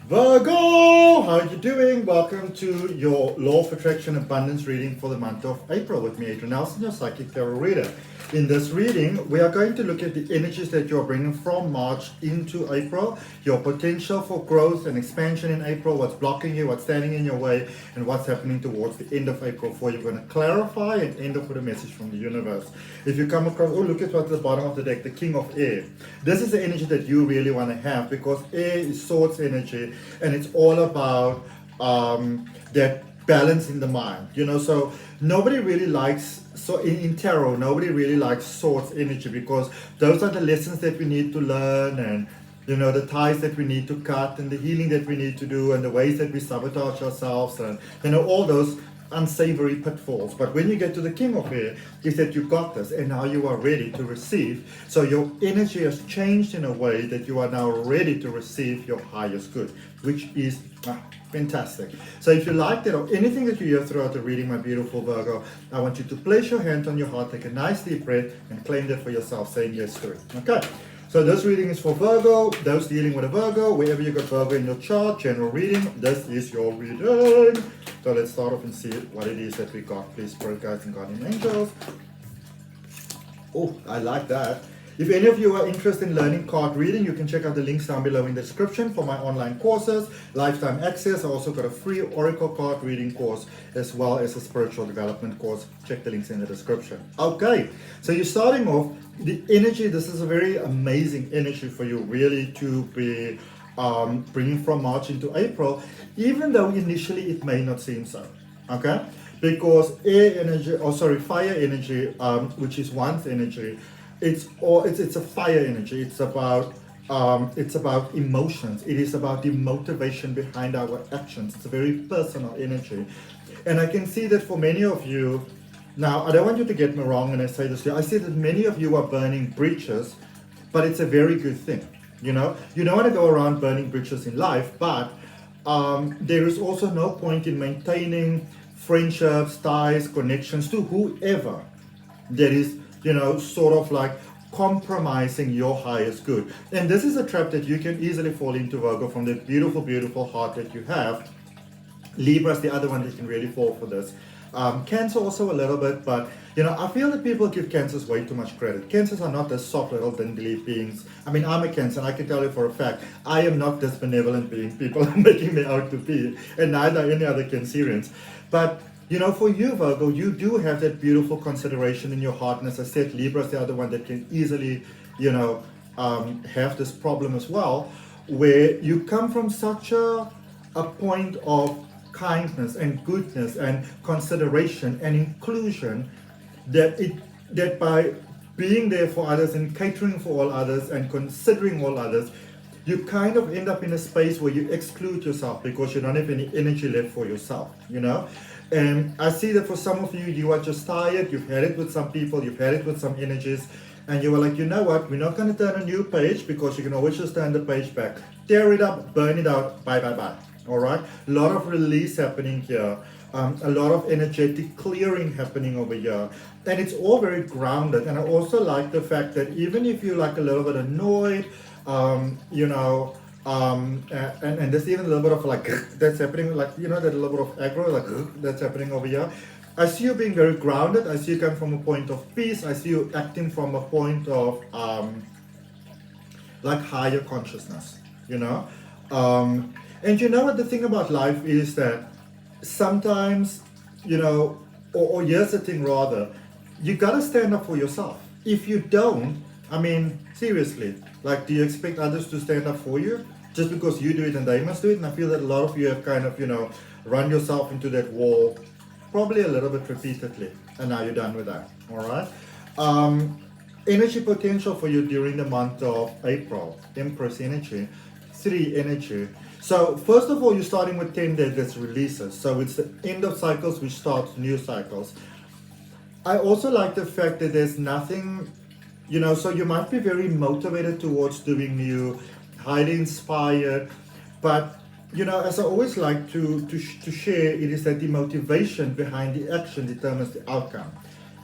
Virgo, how are you doing? Welcome to your Law of Attraction Abundance reading for the month of April with me, Adrian Nelson, your psychic tarot reader. In this reading, we are going to look at the energies that you're bringing from March into April, your potential for growth and expansion in April, what's blocking you, what's standing in your way, and what's happening towards the end of April for you. We're going to clarify and end up with a message from the universe. If you come across, oh, look at what's at the bottom of the deck, the King of Air. This is the energy that you really want to have because air is swords energy, and it's all about that balance in the mind, so nobody really likes, so in tarot, nobody really likes swords energy because those are the lessons that we need to learn, and the ties that we need to cut, and the healing that we need to do, and the ways that we sabotage ourselves, and all those unsavory pitfalls. But when you get to the King of Air, is that you got this and now you are ready to receive. So your energy has changed in a way that you are now ready to receive your highest good, which is fantastic. So if you like that or anything that you hear throughout the reading, my beautiful Virgo, I want you to place your hand on your heart, take a nice deep breath, and claim that for yourself, saying yes to it. Okay. So this reading is for Virgo, those dealing with a Virgo, wherever you got Virgo in your chart, general reading, this is your reading. So let's start off and see what it is that we got. Please, spirit guides and guardian angels. Oh, I like that. If any of you are interested in learning card reading, you can check out the links down below in the description for my online courses, lifetime access. I also got a free Oracle card reading course as well as a spiritual development course. Check the links in the description. Okay, so you're starting off the energy. This is a very amazing energy for you really to be bringing from March into April, even though initially it may not seem so. Okay, because fire energy, which is one's energy, it's a fire energy. It's about emotions. It is about the motivation behind our actions. It's a very personal energy, and I can see that for many of you. Now, I don't want you to get me wrong when I say this. I see that many of you are burning bridges, but it's a very good thing. You don't want to go around burning bridges in life, but there is also no point in maintaining friendships, ties, connections to whoever that is sort of like compromising your highest good. And this is a trap that you can easily fall into, Virgo, from that beautiful, beautiful heart that you have. Libra is the other one that can really fall for this. Cancer also a little bit, but I feel that people give Cancers way too much credit. Cancers are not the soft little dingly beings. I mean, I'm a Cancer, and I can tell you for a fact, I am not this benevolent being people are making me out to be, and neither are any other Cancerians. But for you, Virgo, you do have that beautiful consideration in your heart. And as I said, Libra is the other one that can easily, have this problem as well, where you come from such a point of kindness and goodness and consideration and inclusion that by being there for others and catering for all others and considering all others, you kind of end up in a space where you exclude yourself because you don't have any energy left for yourself, And I see that for some of you, you are just tired. You've had it with some people, you've had it with some energies, and you were like, you know what, we're not going to turn a new page because you can always just turn the page back. Tear it up, burn it out, bye, bye, bye. All right? A lot of release happening here. A lot of energetic clearing happening over here. And it's all very grounded. And I also like the fact that even if you're like a little bit annoyed, and there's even a little bit of like that's happening, like that little bit of aggro, like that's happening over here. I see you being very grounded. I see you coming from a point of peace. I see you acting from a point of like higher consciousness, and what the thing about life is that sometimes, or here's the thing rather, you gotta stand up for yourself. If you don't, I mean, seriously, like, do you expect others to stand up for you? Just because you do it and they must do it? And I feel that a lot of you have kind of, run yourself into that wall, probably a little bit repeatedly, and now you're done with that, all right? Energy potential for you during the month of April, Empress energy, 3 energy. So first of all, you're starting with 10 days, that's releases. So it's the end of cycles which starts new cycles. I also like the fact that there's nothing, so you might be very motivated towards doing new, highly inspired, but as I always like to share, it is that the motivation behind the action determines the outcome.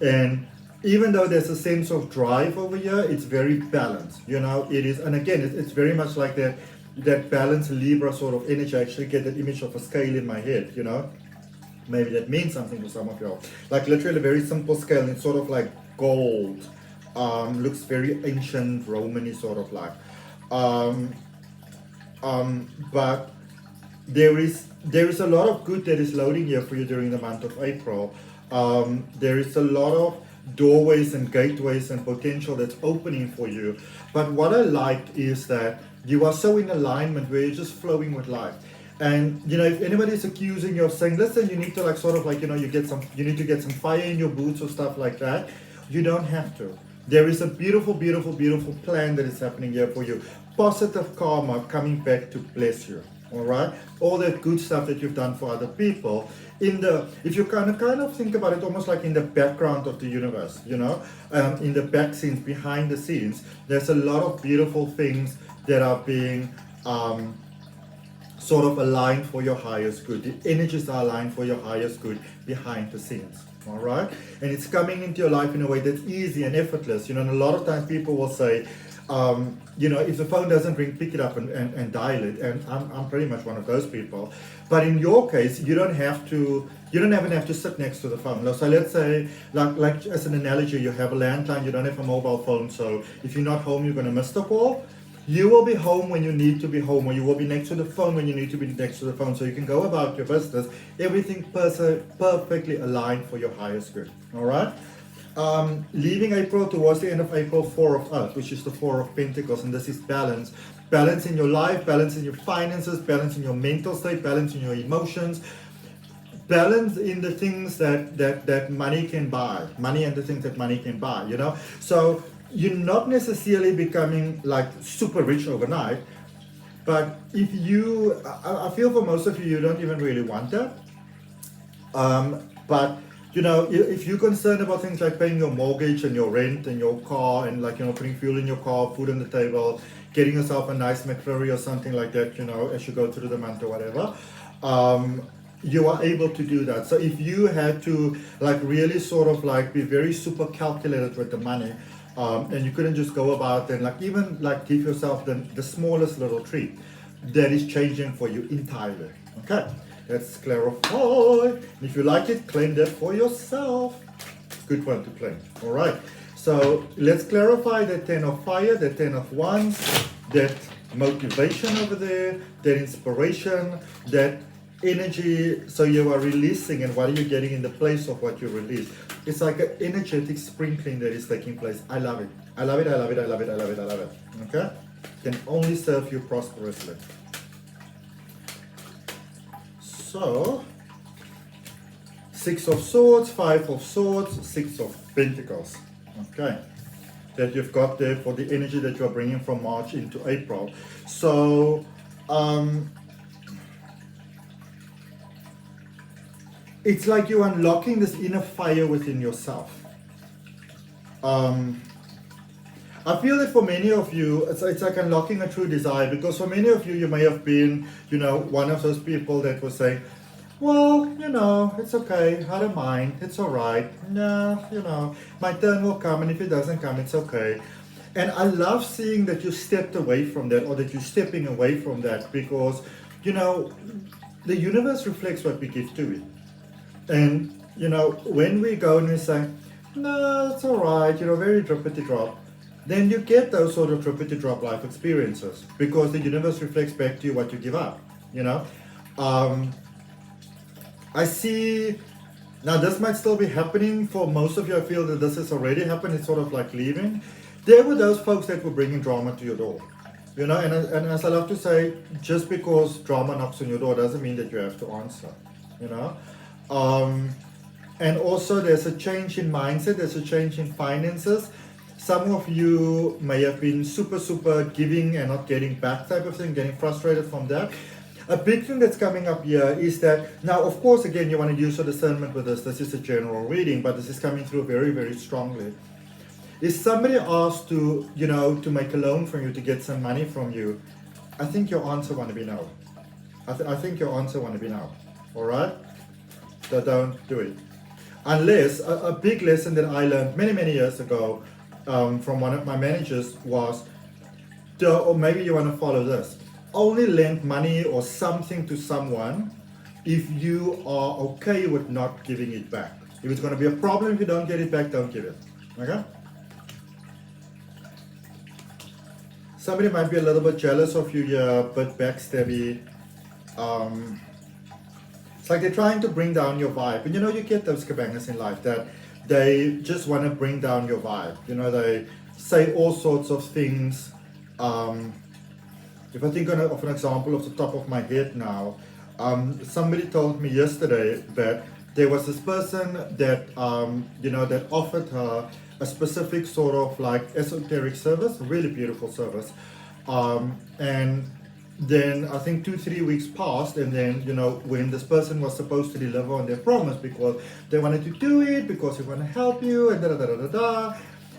And even though there's a sense of drive over here, it's very balanced, it is, and again, it's very much like that that balance Libra sort of energy. I actually get that image of a scale in my head, you know. Maybe that means something to some of y'all. Like literally a very simple scale. It's sort of like gold. Looks very ancient, Roman-y sort of like. But there is a lot of good that is loading here for you during the month of April. There is a lot of doorways and gateways and potential that's opening for you. But what I liked is that you are so in alignment where you're just flowing with life. And you know, if anybody's accusing you of saying, listen, you need to like sort of like, you know, you need to get some fire in your boots or stuff like that, you don't have to. There is a beautiful, beautiful, beautiful plan that is happening here for you. Positive karma coming back to bless you. All right, all that good stuff that you've done for other people. If you kind of think about it, almost like in the background of the universe, you know, in the back scenes, behind the scenes, there's a lot of beautiful things that are being sort of aligned for your highest good. The energies are aligned for your highest good behind the scenes. All right, and it's coming into your life in a way that's easy and effortless. You know, and a lot of times people will say, you know, if the phone doesn't ring, pick it up and dial it. And I'm pretty much one of those people. But in your case, you don't even have to sit next to the phone. So let's say, like as an analogy, you have a landline, you don't have a mobile phone. So if you're not home, you're going to miss the call. You will be home when you need to be home, or you will be next to the phone when you need to be next to the phone. So you can go about your business, everything perfectly aligned for your highest good. All right? Leaving April towards the end of April, 4 of Earth, which is the 4 of Pentacles, and this is balance. Balance in your life, balance in your finances, balance in your mental state, balance in your emotions, balance in the things that money can buy, money and the things that money can buy, you know. So you're not necessarily becoming like super rich overnight, but if you, I feel for most of you, you don't even really want that. But you know, if you're concerned about things like paying your mortgage and your rent and your car and like, you know, putting fuel in your car, food on the table, getting yourself a nice McFlurry or something like that, you know, as you go through the month or whatever, you are able to do that. So if you had to like really sort of like be very super calculated with the money, and you couldn't just go about and like even like give yourself the smallest little treat, that is changing for you entirely. Okay. Let's clarify. If you like it, claim that for yourself. Good one to claim. All right. So let's clarify that 10 of fire, that 10 of wands, that motivation over there, that inspiration, that energy. So you are releasing, and what are you getting in the place of what you release? It's like an energetic sprinkling that is taking place. I love it. I love it. I love it. I love it. I love it. I love it. Okay. Can only serve you prosperously. So, 6 of Swords, 5 of Swords, 6 of Pentacles. Okay, that you've got there for the energy that you're bringing from March into April. So, it's like you're unlocking this inner fire within yourself. I feel that for many of you, it's like unlocking a true desire, because for many of you, you may have been, you know, one of those people that was saying, well, you know, it's okay, I don't mind, it's all right, no, you know, my turn will come, and if it doesn't come, it's okay. And I love seeing that you stepped away from that, or that you're stepping away from that, because, you know, the universe reflects what we give to it. And, you know, when we go and we say, no, it's all right, you know, very drippity drop, then you get those sort of drippity drop life experiences, because the universe reflects back to you what you give up, you know. I see, now this might still be happening for most of you. I feel that this has already happened. It's sort of like leaving. There were those folks that were bringing drama to your door, you know, and as I love to say, just because drama knocks on your door doesn't mean that you have to answer, you know. And also there's a change in mindset, there's a change in finances. Some of you may have been super giving and not getting back type of thing, getting frustrated from that. A big thing that's coming up here is that, now of course again you want to use your discernment with this is a general reading, but this is coming through very strongly. Is somebody asked to, you know, to make a loan from you, to get some money from you, I think your answer want to be no. I think your answer want to be no. Alright? So don't do it. Unless, a big lesson that I learned many years ago, from one of my managers was, or maybe you want to follow this. only lend money or something to someone if you are okay with not giving it back. If it's going to be a problem if you don't get it back, don't give it. Okay? Somebody might be a little bit jealous of you, yeah, a bit backstabby. It's like they're trying to bring down your vibe. And you know, you get those kabangers in life that they just want to bring down your vibe. You know, they say all sorts of things. If I think of an example off the top of my head now, somebody told me yesterday that there was this person that, you know, that offered her a specific sort of like esoteric service, a really beautiful service. And then I think 2-3 weeks passed, and then, you know, when this person was supposed to deliver on their promise because they wanted to do it, because they want to help you, and da-da-da-da-da-da.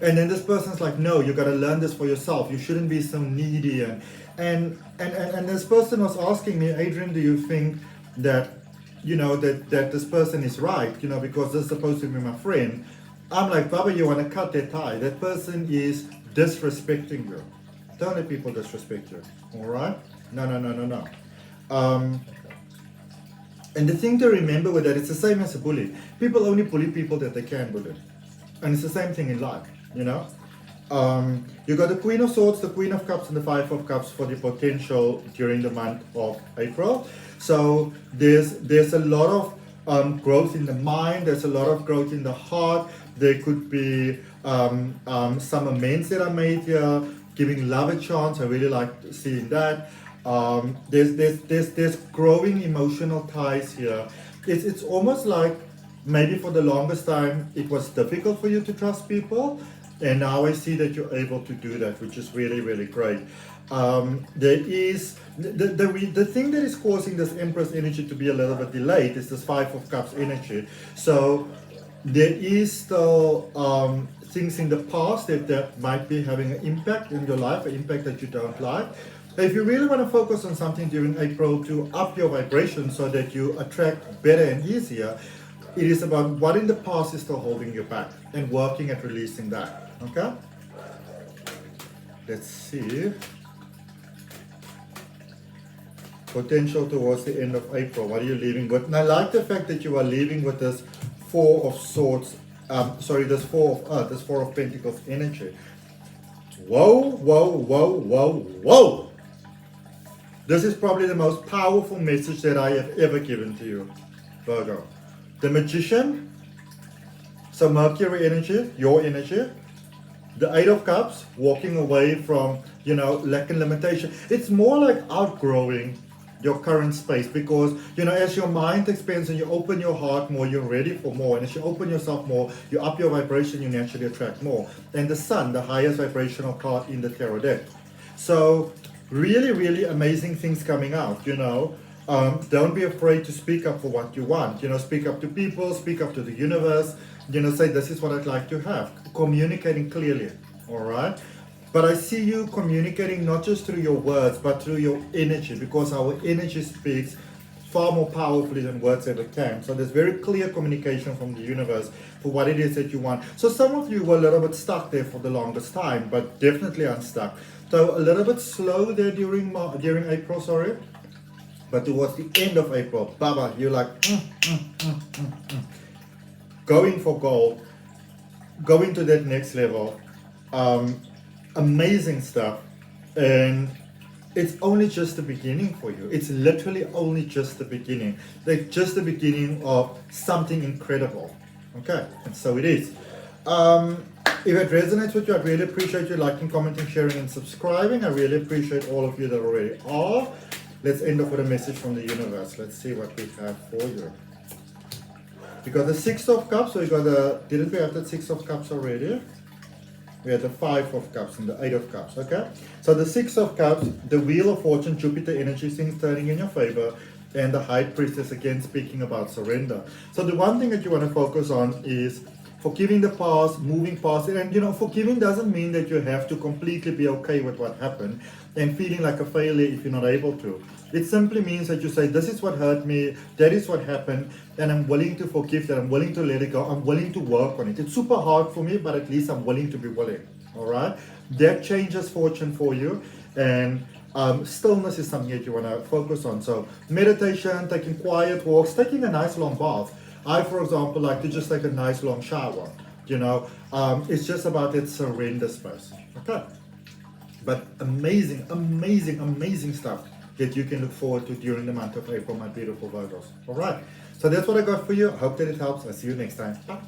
And then this person's like, no, you got to learn this for yourself. You shouldn't be so needy. And this person was asking me, Adrian, do you think that, you know, that this person is right, you know, because they're supposed to be my friend? I'm like, Baba, you want to cut their tie. That person is disrespecting you. Don't let people disrespect you, all right? No. And the thing to remember with that, it's the same as a bully. People only bully people that they can bully. And it's the same thing in life, you know? You got the Queen of Swords, the Queen of Cups, and the Five of Cups for the potential during the month of April. So there's a lot of growth in the mind, there's a lot of growth in the heart. There could be some amends that are made here, giving love a chance. I really like seeing that. There's growing emotional ties here. It's almost like maybe for the longest time it was difficult for you to trust people, and now I see that you're able to do that, which is really, really great. There is the thing that is causing this Empress energy to be a little bit delayed is this Five of Cups energy. So there is still things in the past that might be having an impact in your life, an impact that you don't like. If you really want to focus on something during April to up your vibration so that you attract better and easier, it is about what in the past is still holding you back and working at releasing that. Okay? Let's see. Potential towards the end of April. What are you leaving with? And I like the fact that you are leaving with this Four of Swords. This Four of Pentacles energy. Whoa. This is probably the most powerful message that I have ever given to you, Virgo. The Magician, so Mercury energy, your energy. The Eight of Cups, walking away from, you know, lack and limitation. It's more like outgrowing your current space, because, you know, as your mind expands and you open your heart more, you're ready for more. And as you open yourself more, you up your vibration, you naturally attract more. And the Sun, the highest vibrational card in the tarot deck. So really, really amazing things coming out, you know. Don't be afraid to speak up for what you want. You know, speak up to people, speak up to the universe. You know, say, this is what I'd like to have. Communicating clearly, all right? But I see you communicating not just through your words, but through your energy, because our energy speaks far more powerfully than words ever can. So there's very clear communication from the universe for what it is that you want. So some of you were a little bit stuck there for the longest time, but definitely unstuck. So a little bit slow there during April, sorry. But towards the end of April, Baba, you're like, going for gold, going to that next level. Amazing stuff. And it's only just the beginning for you. It's literally only just the beginning. Like just the beginning of something incredible. Okay, and so it is. If it resonates with you, I'd really appreciate you liking, commenting, sharing, and subscribing. I really appreciate all of you that already are. Let's end off with a message from the universe. Let's see what we have for you. We got the Six of Cups. So we got the, didn't we have the Six of Cups already? We had the Five of Cups and the Eight of Cups, okay? So the Six of Cups, the Wheel of Fortune, Jupiter energy, things turning in your favor, and the High Priestess, again, speaking about surrender. So the one thing that you want to focus on is forgiving the past, moving past it. And, you know, forgiving doesn't mean that you have to completely be okay with what happened and feeling like a failure if you're not able to. It simply means that you say, this is what hurt me, that is what happened, and I'm willing to forgive that, I'm willing to let it go, I'm willing to work on it. It's super hard for me, but at least I'm willing to be willing, all right? That changes fortune for you, and Stillness is something that you want to focus on. So meditation, taking quiet walks, taking a nice long bath. I, for example, like to just take a nice long shower. It's just about that surrender space. Okay. But amazing, amazing, amazing stuff that you can look forward to during the month of April, my beautiful Virgos. All right. So that's what I got for you. I hope that it helps. I'll see you next time. Bye.